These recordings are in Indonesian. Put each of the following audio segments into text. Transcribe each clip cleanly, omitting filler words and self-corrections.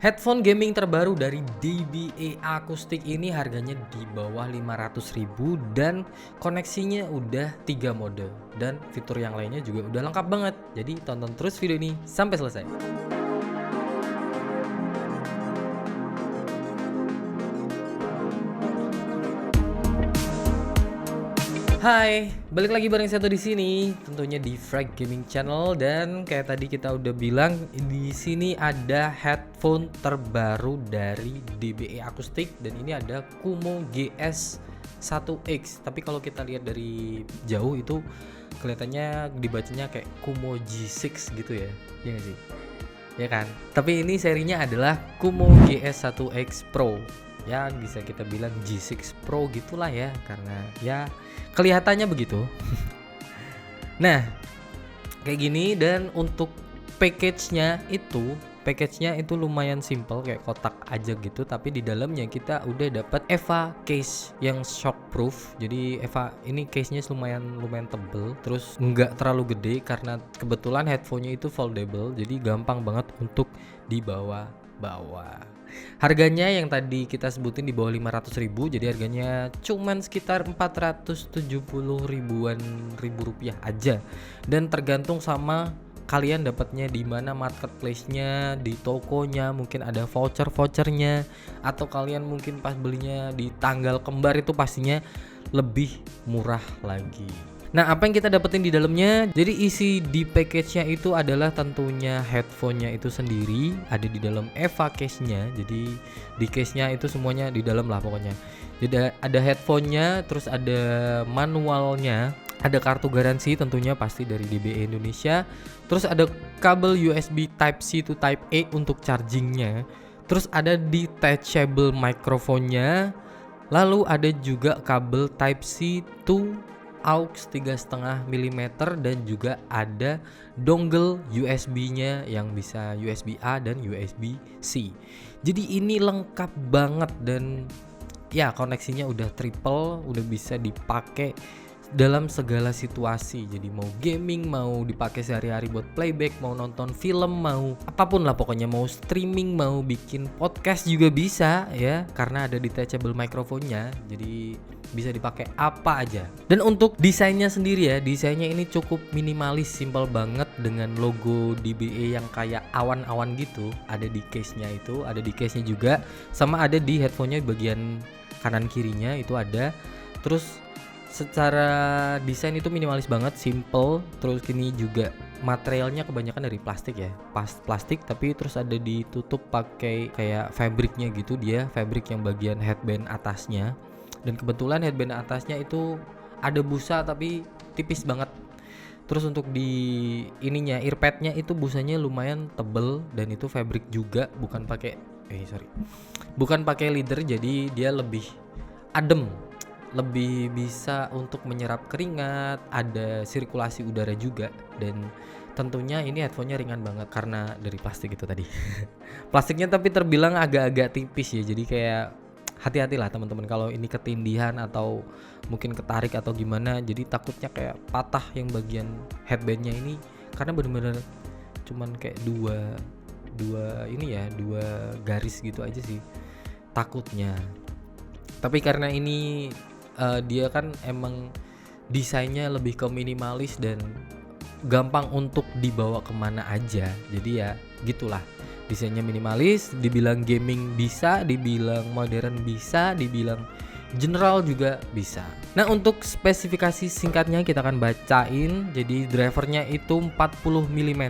Headphone gaming terbaru dari DBA Acoustic ini harganya di bawah 500.000 dan koneksinya udah 3 mode dan fitur yang lainnya juga udah lengkap banget. Jadi tonton terus video ini sampai selesai. Hai, balik lagi bareng Seto di sini, tentunya di Frag Gaming Channel. Dan kayak tadi kita udah bilang, di sini ada headphone terbaru dari DBA Acoustic dan ini ada Kumo GS1X. Tapi kalau kita lihat dari jauh itu kelihatannya dibacanya kayak Kumo G6 gitu ya. Iya nggak sih? Ya kan? Tapi ini serinya adalah Kumo GS1X Pro. Ya bisa kita bilang G6 Pro gitulah ya, karena ya kelihatannya begitu. Nah, kayak gini. Dan untuk package-nya itu lumayan simple, kayak kotak aja gitu, tapi di dalamnya kita udah dapat EVA case yang shockproof. Jadi EVA ini case-nya lumayan tebel, terus nggak terlalu gede karena kebetulan headphone-nya itu foldable, jadi gampang banget untuk dibawa-bawa. Harganya yang tadi kita sebutin di bawah 500.000, jadi harganya cuman sekitar 470 ribuan rupiah aja. Dan tergantung sama kalian dapatnya di mana, marketplace-nya, di tokonya, mungkin ada vouchernya, atau kalian mungkin pas belinya di tanggal kembar itu pastinya lebih murah lagi. Nah, apa yang kita dapetin di dalamnya? Jadi isi di package-nya itu adalah tentunya headphone-nya itu sendiri, ada di dalam EVA case-nya. Jadi di case-nya itu semuanya di dalam lah pokoknya. Jadi ada headphone-nya, terus ada manualnya, ada kartu garansi tentunya pasti dari DBA Indonesia. Terus ada kabel USB Type-C to Type-A untuk chargingnya. Terus ada detachable microphone-nya. Lalu ada juga kabel Type-C to aux 3,5 mm dan juga ada dongle USB-nya yang bisa USB A dan USB C. Jadi ini lengkap banget dan ya koneksinya udah triple, udah bisa dipakai dalam segala situasi. Jadi mau gaming, mau dipakai sehari-hari buat playback, mau nonton film, mau apapun lah pokoknya, mau streaming, mau bikin podcast juga bisa ya, karena ada detachable microphone-nya. Jadi bisa dipakai apa aja. Dan untuk desainnya sendiri ya, desainnya ini cukup minimalis, simple banget dengan logo DBA yang kayak awan-awan gitu. Ada di case-nya itu, ada di case-nya juga, sama ada di headphone-nya bagian kanan kirinya itu ada. Terus secara desain itu minimalis banget, simple. Terus ini juga materialnya kebanyakan dari plastik ya, plastik, tapi terus ada ditutup pakai kayak fabriknya gitu, dia fabric yang bagian headband atasnya. Dan kebetulan headband atasnya itu ada busa tapi tipis banget. Terus untuk di ininya, earpadnya itu busanya lumayan tebel dan itu fabric juga, bukan pakai leather, jadi dia lebih adem, lebih bisa untuk menyerap keringat, ada sirkulasi udara juga. Dan tentunya ini headphone-nya ringan banget karena dari plastik itu tadi. Plastiknya tapi terbilang agak-agak tipis ya, jadi kayak hati-hatilah teman-teman kalau ini ketindihan atau mungkin ketarik atau gimana, jadi takutnya kayak patah yang bagian headbandnya ini, karena bener-bener cuman kayak dua garis gitu aja sih takutnya. Tapi karena ini dia kan emang desainnya lebih ke minimalis dan gampang untuk dibawa kemana aja, jadi ya gitulah. Desainnya minimalis, dibilang gaming bisa, dibilang modern bisa, dibilang general juga bisa. Nah, untuk spesifikasi singkatnya kita akan bacain. Jadi drivernya itu 40 mm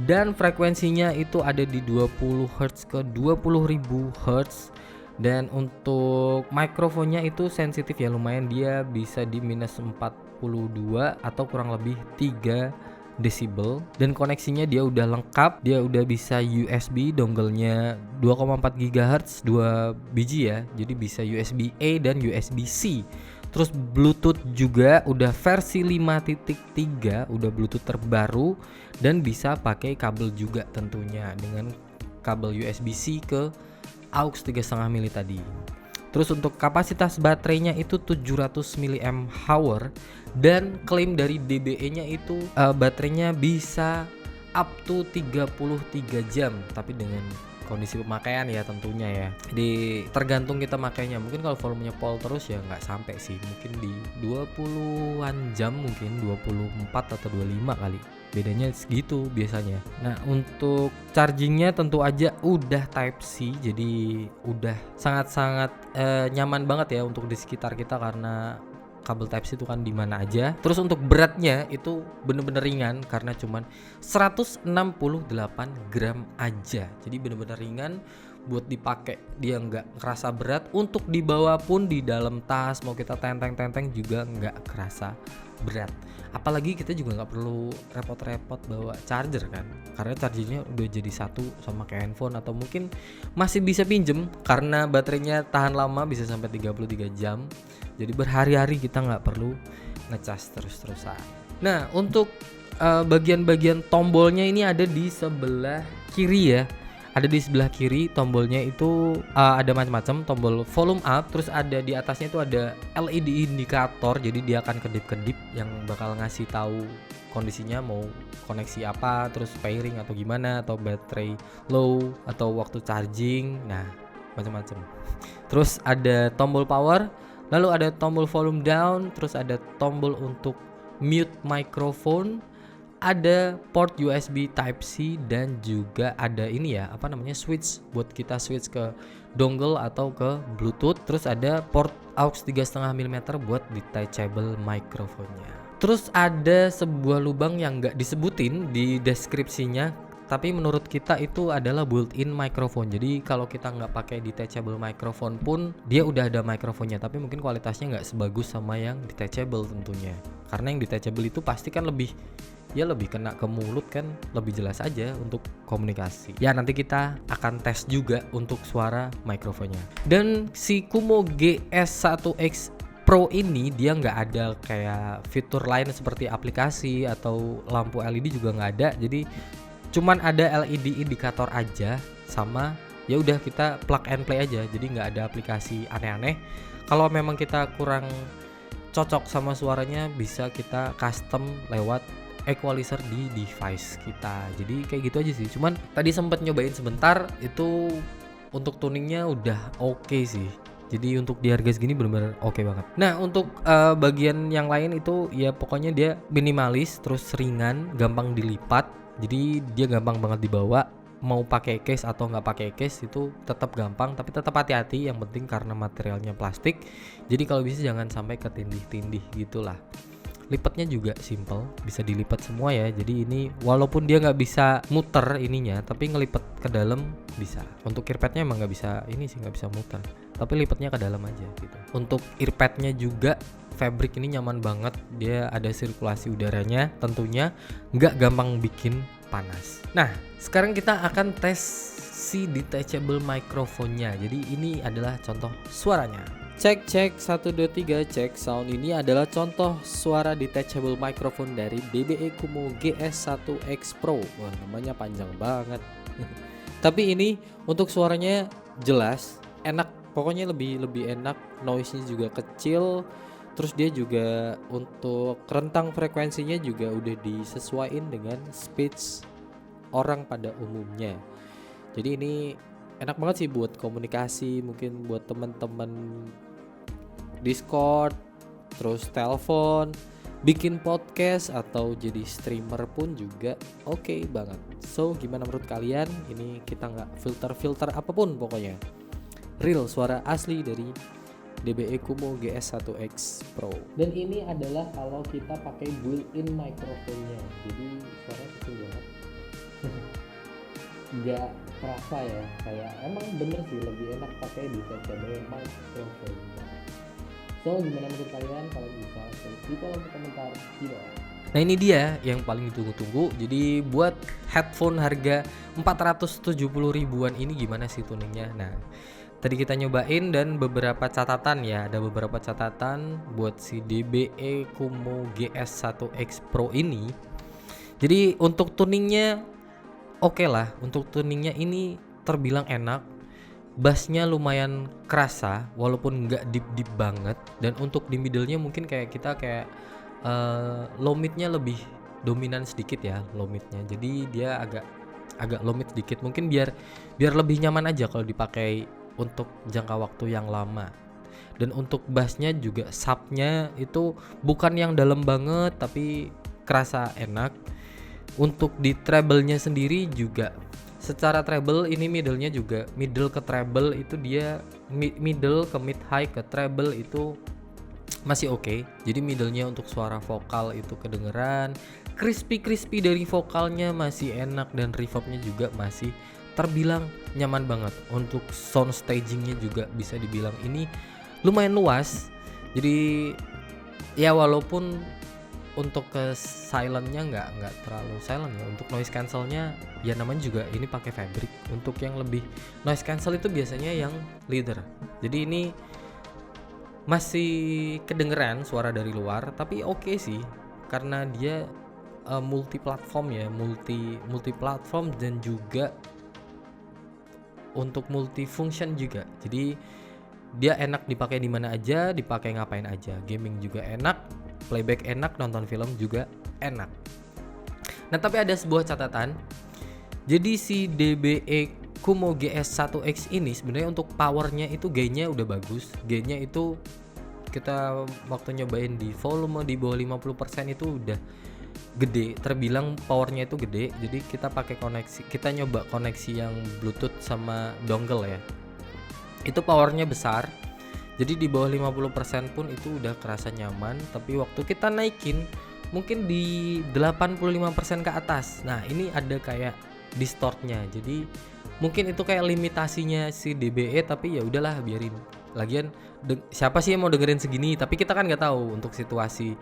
dan frekuensinya itu ada di 20 Hz ke 20.000 Hz. Dan untuk mikrofonnya itu sensitif ya, lumayan, dia bisa di minus 42 atau kurang lebih 3 desibel. Dan koneksinya dia udah lengkap, dia udah bisa USB, dongle-nya 2,4 GHz 2 biji ya, jadi bisa USB A dan USB C. Terus Bluetooth juga udah versi 5.3, udah Bluetooth terbaru dan bisa pakai kabel juga tentunya dengan kabel USB C ke aux 3,5 mili tadi. Terus untuk kapasitas baterainya itu 700 mAh dan klaim dari DBA-nya itu baterainya bisa up to 33 jam, tapi dengan kondisi pemakaian ya tentunya ya. Jadi tergantung kita makainya. Mungkin kalau volumenya pol terus ya nggak sampai sih, mungkin di 20-an jam, mungkin 24 atau 25 kali. Bedanya segitu biasanya. Nah, untuk chargingnya tentu aja udah Type C, jadi udah sangat-sangat nyaman banget ya untuk di sekitar kita karena kabel Type C itu kan di mana aja. Terus untuk beratnya itu bener-bener ringan karena cuman 168 gram aja. Jadi bener-bener ringan buat dipakai, dia nggak kerasa berat. Untuk dibawa pun di dalam tas mau kita tenteng-tenteng juga nggak kerasa berat. Apalagi kita juga nggak perlu repot-repot bawa charger kan, karena chargernya udah jadi satu sama kayak handphone, atau mungkin masih bisa pinjem karena baterainya tahan lama, bisa sampai 33 jam. Jadi berhari-hari kita nggak perlu ngecas terus-terusan. Nah, untuk bagian-bagian tombolnya ini ada di sebelah kiri ya. Ada di sebelah kiri tombolnya itu ada macam-macam, tombol volume up, terus ada di atasnya itu ada LED indikator, jadi dia akan kedip-kedip yang bakal ngasih tahu kondisinya mau koneksi apa, terus pairing atau gimana, atau baterai low atau waktu charging. Nah, macam-macam. Terus ada tombol power, lalu ada tombol volume down, terus ada tombol untuk mute microphone, ada port USB Type C, dan juga ada ini ya, apa namanya, switch buat kita switch ke dongle atau ke Bluetooth. Terus ada port aux 3,5 mm buat detachable microphone-nya. Terus ada sebuah lubang yang nggak disebutin di deskripsinya, tapi menurut kita itu adalah built-in microphone. Jadi kalau kita nggak pakai detachable microphone pun dia udah ada microphone-nya, tapi mungkin kualitasnya nggak sebagus sama yang detachable tentunya. Karena yang detachable itu pasti kan lebih kena ke mulut kan, lebih jelas aja untuk komunikasi. Ya nanti kita akan tes juga untuk suara mikrofonnya. Dan si Kumo GS1X Pro ini dia nggak ada kayak fitur lain seperti aplikasi atau lampu LED juga nggak ada. Jadi cuman ada LED indikator aja, sama ya udah kita plug and play aja. Jadi nggak ada aplikasi aneh-aneh. Kalau memang kita kurang cocok sama suaranya, bisa kita custom lewat equalizer di device kita. Jadi kayak gitu aja sih. Cuman tadi sempat nyobain sebentar, itu untuk tuningnya udah oke sih. Jadi untuk di harga segini benar-benar oke banget. Nah, untuk bagian yang lain itu ya pokoknya dia minimalis, terus ringan, gampang dilipat. Jadi dia gampang banget dibawa. Mau pakai case atau nggak pakai case itu tetap gampang, tapi tetap hati-hati. Yang penting karena materialnya plastik. Jadi kalau bisa jangan sampai ketindih-tindih gitulah. Lipatnya juga simple, bisa dilipat semua ya. Jadi ini walaupun dia nggak bisa muter ininya, tapi ngelipat ke dalam bisa. Untuk earpadnya emang nggak bisa ini sih, nggak bisa muter, tapi lipatnya ke dalam aja gitu. Untuk earpadnya juga fabric ini nyaman banget, dia ada sirkulasi udaranya, tentunya nggak gampang bikin panas. Nah, sekarang kita akan tes si detachable microphone-nya. Jadi ini adalah contoh suaranya. Cek 1 2 3, cek sound. Ini adalah contoh suara detachable microphone dari DBE Kumo GS1X Pro. Wah, namanya panjang banget. Tapi ini untuk suaranya jelas, enak. Pokoknya lebih enak, noise-nya juga kecil. Terus dia juga untuk rentang frekuensinya juga udah disesuaikan dengan speech orang pada umumnya. Jadi ini enak banget sih buat komunikasi, mungkin buat teman-teman Discord, terus telepon, bikin podcast, atau jadi streamer pun juga oke banget. So gimana menurut kalian? Ini kita nggak filter apapun, pokoknya real suara asli dari DBE Kumo GS1X Pro. Dan ini adalah kalau kita pakai built-in microphone-nya, jadi suara kecil banget. Nggak kerasa ya, kayak emang bener sih lebih enak pakai detachable microphone. So gimana menurut kalian? Kalau bisa tulis di kolom komentar di bawah. Nah, ini dia yang paling ditunggu-tunggu. Jadi buat headphone harga 470 ribuan ini gimana sih tuningnya? Nah, tadi kita nyobain dan beberapa catatan ya, ada beberapa catatan buat si DBE Kumo GS1X Pro ini. Jadi untuk tuningnya oke lah, untuk tuningnya ini terbilang enak. Bassnya lumayan kerasa walaupun nggak deep banget, dan untuk di middle-nya mungkin kayak kita low mid-nya lebih dominan sedikit ya, low mid-nya. Jadi dia agak agak lomit sedikit, mungkin biar lebih nyaman aja kalau dipakai untuk jangka waktu yang lama. Dan untuk bassnya juga subnya itu bukan yang dalam banget tapi kerasa enak. Untuk di treble-nya sendiri juga secara treble ini middle-nya juga middle ke treble itu dia middle ke mid high ke treble itu masih oke. Jadi middle-nya untuk suara vokal itu kedengeran, crispy dari vokalnya masih enak, dan reverb-nya juga masih terbilang nyaman banget. Untuk sound staging-nya juga bisa dibilang ini lumayan luas. Jadi ya walaupun untuk ke silentnya nggak terlalu silent ya. Untuk noise cancelnya ya namanya juga ini pakai fabric. Untuk yang lebih noise cancel itu biasanya yang leader. Jadi ini masih kedengeran suara dari luar, tapi oke sih karena dia multi platform ya, multi platform dan juga untuk multi function juga. Jadi dia enak dipakai di mana aja, dipakai ngapain aja. Gaming juga enak, playback enak, nonton film juga enak. Nah, tapi ada sebuah catatan. Jadi si DBE Kumo GS1X ini sebenarnya untuk powernya itu gainnya udah bagus. Gainnya itu kita waktu nyobain di volume di bawah 50% itu udah gede, terbilang powernya itu gede. Jadi kita pakai koneksi, kita nyoba koneksi yang Bluetooth sama dongle ya. Itu powernya besar. Jadi di bawah 50% pun itu udah kerasa nyaman, tapi waktu kita naikin mungkin di 85% ke atas. Nah, ini ada kayak distortnya. Jadi mungkin itu kayak limitasinya si DBE, tapi ya udahlah biarin. Lagian siapa sih yang mau dengerin segini? Tapi kita kan nggak tahu untuk situasi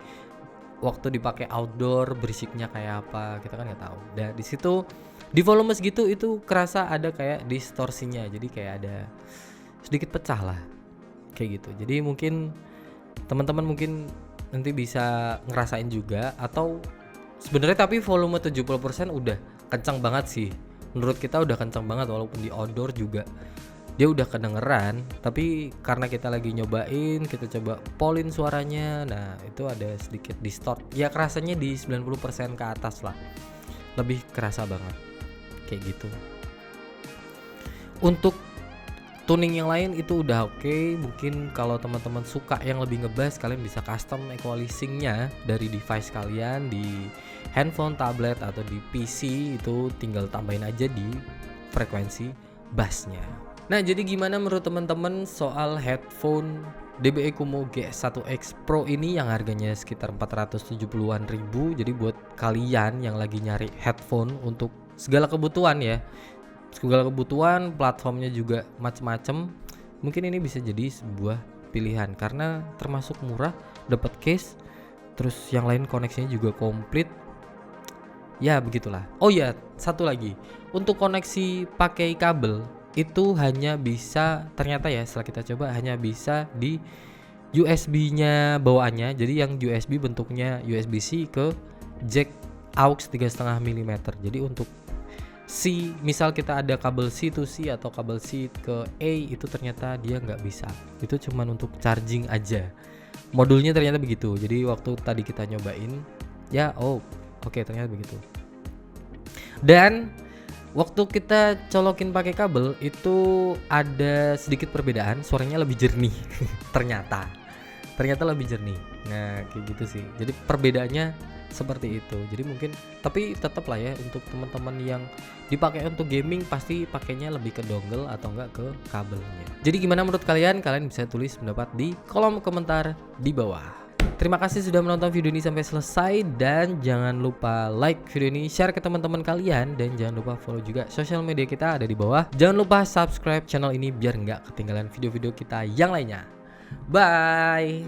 waktu dipakai outdoor berisiknya kayak apa, kita kan nggak tahu. Dan di situ di volume segitu itu kerasa ada kayak distorsinya. Jadi kayak ada sedikit pecah lah kayak gitu. Jadi mungkin teman-teman mungkin nanti bisa ngerasain juga, atau sebenarnya tapi volume 70% udah kencang banget sih. Menurut kita udah kencang banget, walaupun di outdoor juga dia udah kedengeran, tapi karena kita lagi nyobain, kita coba polin suaranya, nah itu ada sedikit distort. Ya kerasanya di 90% ke atas lah. Lebih kerasa banget kayak gitu. Untuk tuning yang lain itu udah oke. Mungkin kalau teman-teman suka yang lebih ngebass, kalian bisa custom equalizingnya dari device kalian di handphone, tablet, atau di PC. Itu tinggal tambahin aja di frekuensi bassnya. Nah, jadi gimana menurut teman-teman soal headphone DBE Kumo GS1X Pro ini yang harganya sekitar 470-an ribu. Jadi buat kalian yang lagi nyari headphone untuk segala kebutuhan ya, segala kebutuhan, platformnya juga macem-macem, mungkin ini bisa jadi sebuah pilihan karena termasuk murah, dapat case, terus yang lain koneksinya juga komplit. Ya begitulah. Oh ya, satu lagi, untuk koneksi pakai kabel itu hanya bisa, ternyata ya setelah kita coba, hanya bisa di USB-nya bawaannya. Jadi yang USB bentuknya USB-C ke jack aux 3,5 mm. Jadi untuk C, misal kita ada kabel C to C atau kabel C ke A, itu ternyata dia nggak bisa. Itu cuman untuk charging aja. Modulnya ternyata begitu. Jadi waktu tadi kita nyobain, ya oke, ternyata begitu. Dan waktu kita colokin pakai kabel itu ada sedikit perbedaan, suaranya lebih jernih. ternyata lebih jernih. Nah kayak gitu sih. Jadi perbedaannya seperti itu. Jadi mungkin, tapi tetap lah ya, untuk teman-teman yang dipakai untuk gaming pasti pakainya lebih ke dongle atau enggak ke kabelnya. Jadi gimana menurut kalian? Kalian bisa tulis pendapat di kolom komentar di bawah. Terima kasih sudah menonton video ini sampai selesai, dan jangan lupa like video ini, share ke teman-teman kalian, dan jangan lupa follow juga sosial media kita ada di bawah. Jangan lupa subscribe channel ini biar nggak ketinggalan video-video kita yang lainnya. Bye.